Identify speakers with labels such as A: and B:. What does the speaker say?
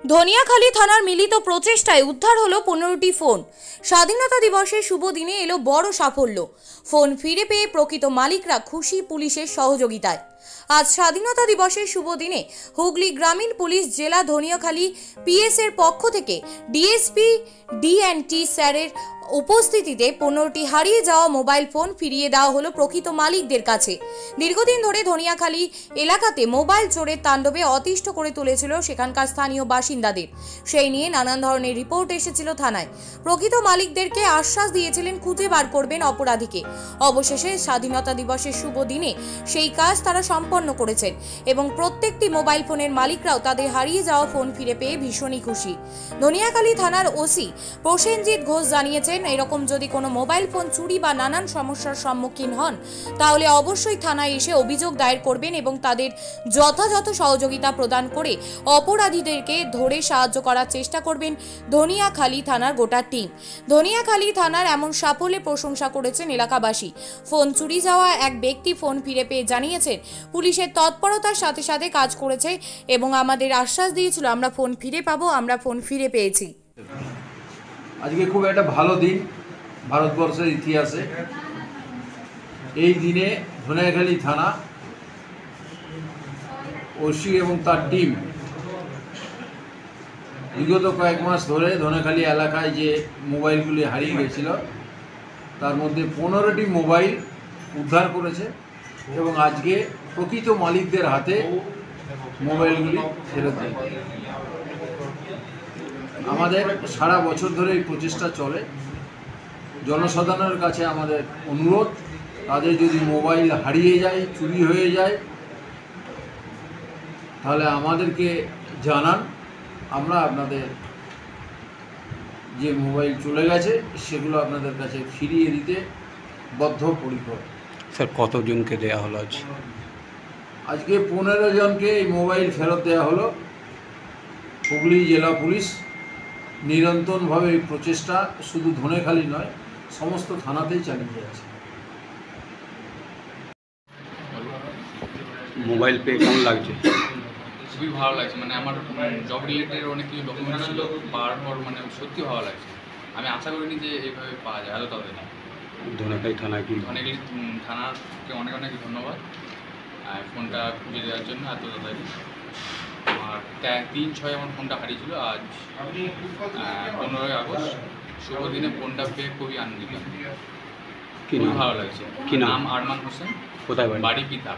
A: ধনিয়াখালী থানার মিলিত প্রচেষ্টায় উদ্ধার হলো 15টি ফোন। স্বাধীনতা দিবসের শুভ দিনে এলো বড় সাফল্য। ফোন ফিরে পেয়ে প্রকৃত মালিকরা খুশি পুলিশের সহযোগিতায়। আজ স্বাধীনতা দিবসের শুভ দিনে হুগলি গ্রামীণ পুলিশ জেলা ধনিয়াখালী পিএস এর পক্ষ থেকে ডিএসপি ডিএনটি স্যারের উপস্থিতিতে 15টি হারিয়ে যাওয়া মোবাইল ফোন ফিরিয়ে দেওয়া হলো প্রকৃত মালিকদের কাছে। দীর্ঘদিন ধরে ধনিয়াখালী এলাকাতে মোবাইল চোরের তাণ্ডবে অতিষ্ঠ করে তুলেছিল সেখানকার স্থানীয় বাসিন্দাদের। সেই নিয়ে নানান ধরনের রিপোর্ট এসেছিল থানায়। প্রকৃত মালিকদেরকে আশ্বাস দিয়েছিলেন খুঁজে বার করবেন অপরাধীকে। অবশেষে স্বাধীনতা দিবসের শুভ দিনে সেই কাজ তারা সম্পন্ন করেছেন এবং প্রত্যেকটি মোবাইল ফোনের মালিকরাও তাদের হারিয়ে যাওয়া ফোন ফিরে পেয়ে ভীষণই খুশি। ধনিয়াখালী থানার ওসি প্রসেনজিৎ ঘোষ জানিয়েছেন, এরকম যদি কোনো মোবাইল ফোন চুরি বা নানান সমস্যার সম্মুখীন হন তাহলে অবশ্যই থানায় এসে অভিযোগ দায়ের করবেন এবং তাদের যথাযথ সহযোগিতা প্রদান করে অপরাধীদেরকে ধরে সাহায্য করার চেষ্টা করবেন ধনিয়াখালী থানার গোটা টিম। ধনিয়াখালী থানার এমন সাফল্যে প্রশংসা করেছেন এলাকাবাসী। ফোন চুরি যাওয়া এক ব্যক্তি ফোন ফিরে পেয়ে জানিয়েছেন, পুলিশের তৎপরতার সাথে সাথে কাজ করেছে এবং আমাদের আশ্বাস দিয়েছিল আমরা ফোন ফিরে পাবো, আমরা ফোন ফিরে পেয়েছি।
B: আজকে খুব একটা ভালো দিন ভারতবর্ষের ইতিহাসে। এই দিনে ধনিয়াখালী থানা ওসি এবং তার টিম বিগত কয়েক মাস ধরে ধনিয়াখালী এলাকায় যে মোবাইলগুলি হারিয়ে গেছিল তার মধ্যে 15টি মোবাইল উদ্ধার করেছে এবং আজকে প্রকৃত মালিকদের হাতে মোবাইলগুলি ফেরত দেয়। আমাদের সারা বছর ধরে এই প্রচেষ্টা চলে। জনসাধারণের কাছে আমাদের অনুরোধ, তাদের যদি মোবাইল হারিয়ে যায়, চুরি হয়ে যায়, তাহলে আমাদেরকে জানান। আমরা আপনাদের যে মোবাইল চলে গেছে সেগুলো আপনাদের কাছে ফিরিয়ে দিতে বদ্ধপরিকর।
C: স্যার, কতজনকে দেওয়া হলো
B: আজকে 15 জনকে এই মোবাইল ফেরত দেওয়া হলো। হুগলি জেলা পুলিশ নিরন্তরভাবে এই প্রচেষ্টা শুধু ধনিয়াখালী নয়, সমস্ত থানাতেই চালিয়ে যাচ্ছে।
C: মোবাইল পেয়ে কেমন লাগছে?
D: খুবই ভালো লাগছে। মানে আমার জব রিলেটেড অনেক কিছু ডকুমেন্ট ছিল, পাওয়ার পর মানে সত্যি ভালো লাগছে। আমি আশা করিনি যে এইভাবে পাওয়া যায় এত তাড়াতাড়ি।
C: ধনিয়াখালী থানায় কি
D: ধনিয়াখালী থানাকে অনেক অনেক ধন্যবাদ ফোনটা খুঁজে দেওয়ার জন্য এত তাড়াতাড়ি। আর 3/6 আমার ফোনটা হারিয়েছিল। আজ 15ই আগস্ট শুভ দিনে ফোনটা পেয়ে খুবই আনন্দিত।
C: কি নাম?
D: ভালো লাগছে।
C: কি নাম?
D: আরমান হোসেন,
C: কোথায়
D: বাড়ি পিতা।